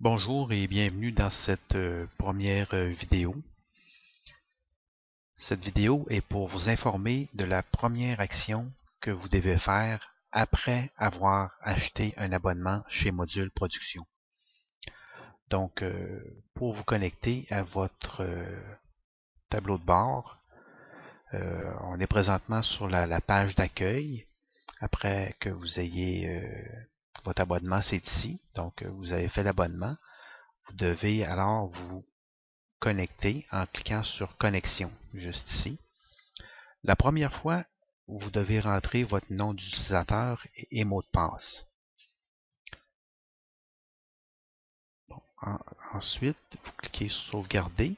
Bonjour et bienvenue dans cette première vidéo. Cette vidéo est pour vous informer de la première action que vous devez faire après avoir acheté un abonnement chez Module Production. Donc, pour vous connecter à votre tableau de bord, on est présentement sur la page d'accueil. Après que vous ayez votre abonnement, c'est ici. Donc, vous avez fait l'abonnement. Vous devez alors vous connecter en cliquant sur Connexion, juste ici. La première fois, vous devez rentrer votre nom d'utilisateur et mot de passe. Bon, ensuite, vous cliquez sur Sauvegarder,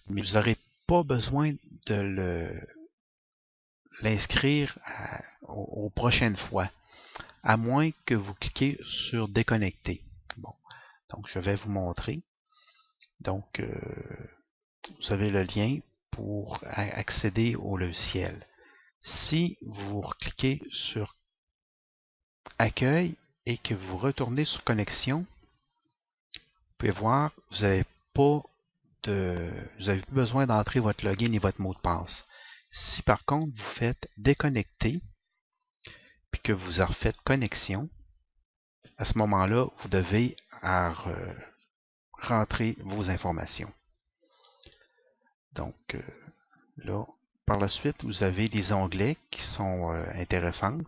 mais vous n'aurez pas besoin de l'inscrire aux prochaines fois, à moins que vous cliquez sur Déconnecter. Bon, donc je vais vous montrer. Donc, vous avez le lien pour accéder au logiciel. Si vous cliquez sur Accueil et que vous retournez sur Connexion, vous pouvez voir, vous n'avez plus besoin d'entrer votre login et votre mot de passe. Si par contre vous faites déconnecter puis que vous en refaites connexion, à ce moment-là, vous devez rentrer vos informations. Donc là, par la suite, vous avez des onglets qui sont intéressants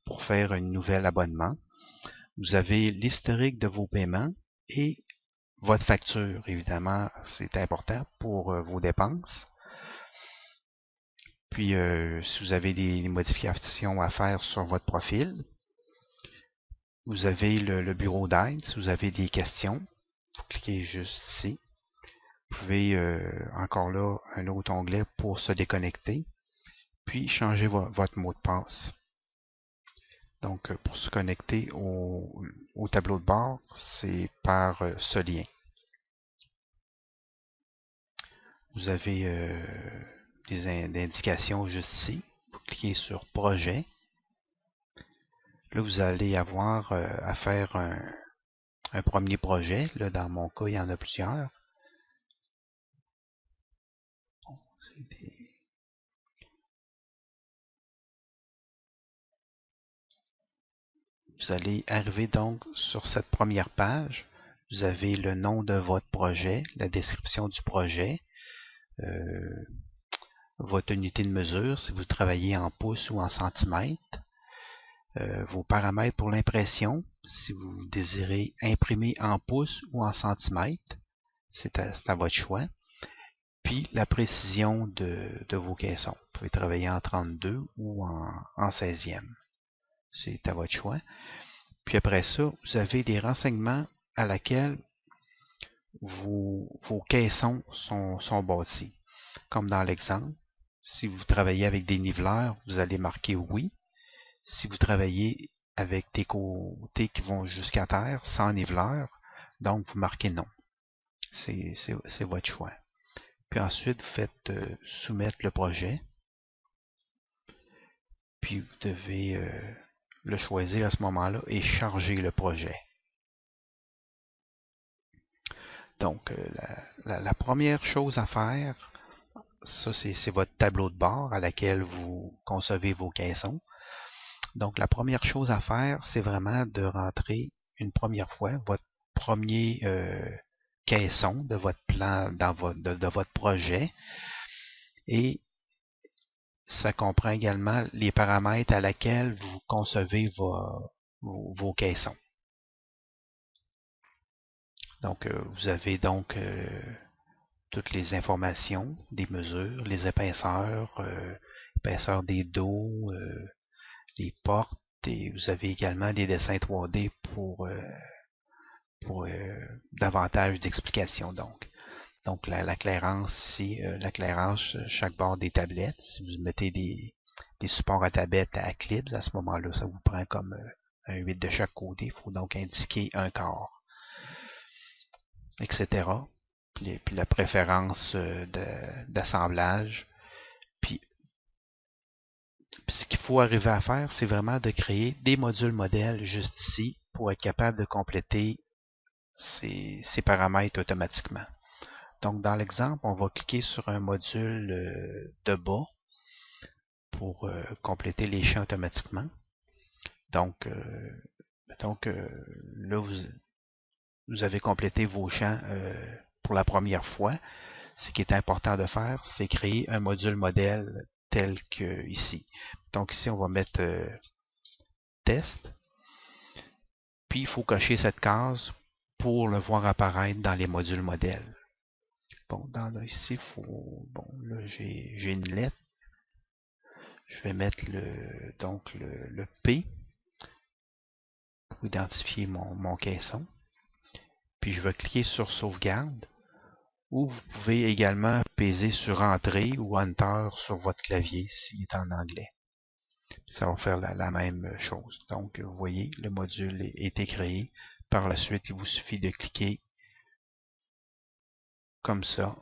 pour faire un nouvel abonnement. Vous avez l'historique de vos paiements et votre facture. Évidemment, c'est important pour vos dépenses. Puis, si vous avez des modifications à faire sur votre profil, vous avez le bureau d'aide. Si vous avez des questions, vous cliquez juste ici. Vous pouvez, encore là, un autre onglet pour se déconnecter, puis changer votre mot de passe. Donc, pour se connecter au tableau de bord, c'est par ce lien. Vous avez des indications juste ici. Vous cliquez sur Projet. Là, vous allez avoir à faire un premier projet. Là, dans mon cas, il y en a plusieurs. Bon, vous allez arriver donc sur cette première page. Vous avez le nom de votre projet, la description du projet, votre unité de mesure, si vous travaillez en pouces ou en centimètres, vos paramètres pour l'impression, si vous désirez imprimer en pouces ou en centimètres, c'est à votre choix. Puis la précision de vos caissons. Vous pouvez travailler en 32 ou en 16e. C'est à votre choix. Puis après ça, vous avez des renseignements à laquelle vos caissons sont bâtis. Comme dans l'exemple, si vous travaillez avec des niveleurs, vous allez marquer oui. Si vous travaillez avec des côtés qui vont jusqu'à terre, sans niveleur, donc vous marquez non. C'est votre choix. Puis ensuite, vous faites soumettre le projet. Puis vous devez le choisir à ce moment-là et charger le projet. Donc, la première chose à faire, ça c'est votre tableau de bord à laquelle vous concevez vos caissons. Donc, la première chose à faire, c'est vraiment de rentrer une première fois votre premier caisson de votre plan, de votre projet. Et ça comprend également les paramètres à laquelle vous concevez vos caissons. Donc, vous avez donc toutes les informations, des mesures, les épaisseurs, épaisseur des dos, les portes, et vous avez également des dessins 3D pour davantage d'explications. Donc la clairance ici, la clairance chaque bord des tablettes. Si vous mettez des supports à tablettes à clips, à ce moment-là, ça vous prend comme un 8 de chaque côté. Il faut donc indiquer un quart, etc. Puis la préférence d'assemblage. Puis ce qu'il faut arriver à faire, c'est vraiment de créer des modules modèles juste ici pour être capable de compléter ces paramètres automatiquement. Donc dans l'exemple, on va cliquer sur un module de bas pour compléter les champs automatiquement. Donc, mettons que là, vous avez complété vos champs pour la première fois. Ce qui est important de faire, c'est créer un module modèle tel que ici. Donc ici, on va mettre test. Puis, il faut cocher cette case pour le voir apparaître dans les modules modèles. Bon, ici, là, j'ai une lettre. Je vais mettre le P pour identifier mon caisson. Puis, je vais cliquer sur sauvegarde. Ou vous pouvez également peser sur Entrée ou Enter sur votre clavier s'il est en anglais. Ça va faire la même chose. Donc, vous voyez, le module a été créé. Par la suite, il vous suffit de cliquer comme ça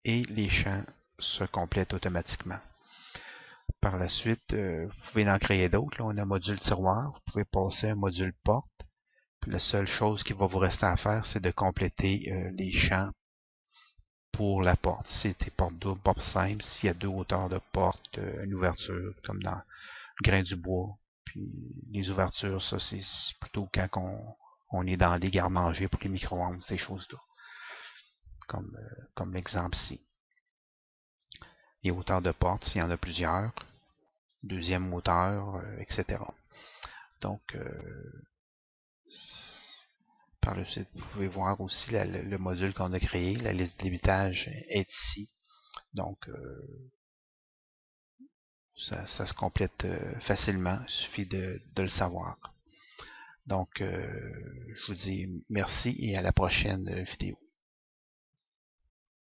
et les champs se complètent automatiquement. Par la suite, vous pouvez en créer d'autres. Là, on a un module tiroir. Vous pouvez passer un module porte. Puis la seule chose qui va vous rester à faire, c'est de compléter les champs pour la porte. Si c'était porte double, porte simple, s'il y a deux hauteurs de porte, une ouverture, comme dans le grain du bois. Puis les ouvertures, ça c'est plutôt quand on est dans des garde-manger pour les micro-ondes, ces choses-là. Comme l'exemple ici. Les hauteurs de porte, s'il y en a plusieurs. Deuxième hauteur, etc. Donc, par le site, vous pouvez voir aussi le module qu'on a créé. La liste de débitage est ici. Donc, ça se complète facilement. Il suffit de le savoir. Donc, je vous dis merci et à la prochaine vidéo.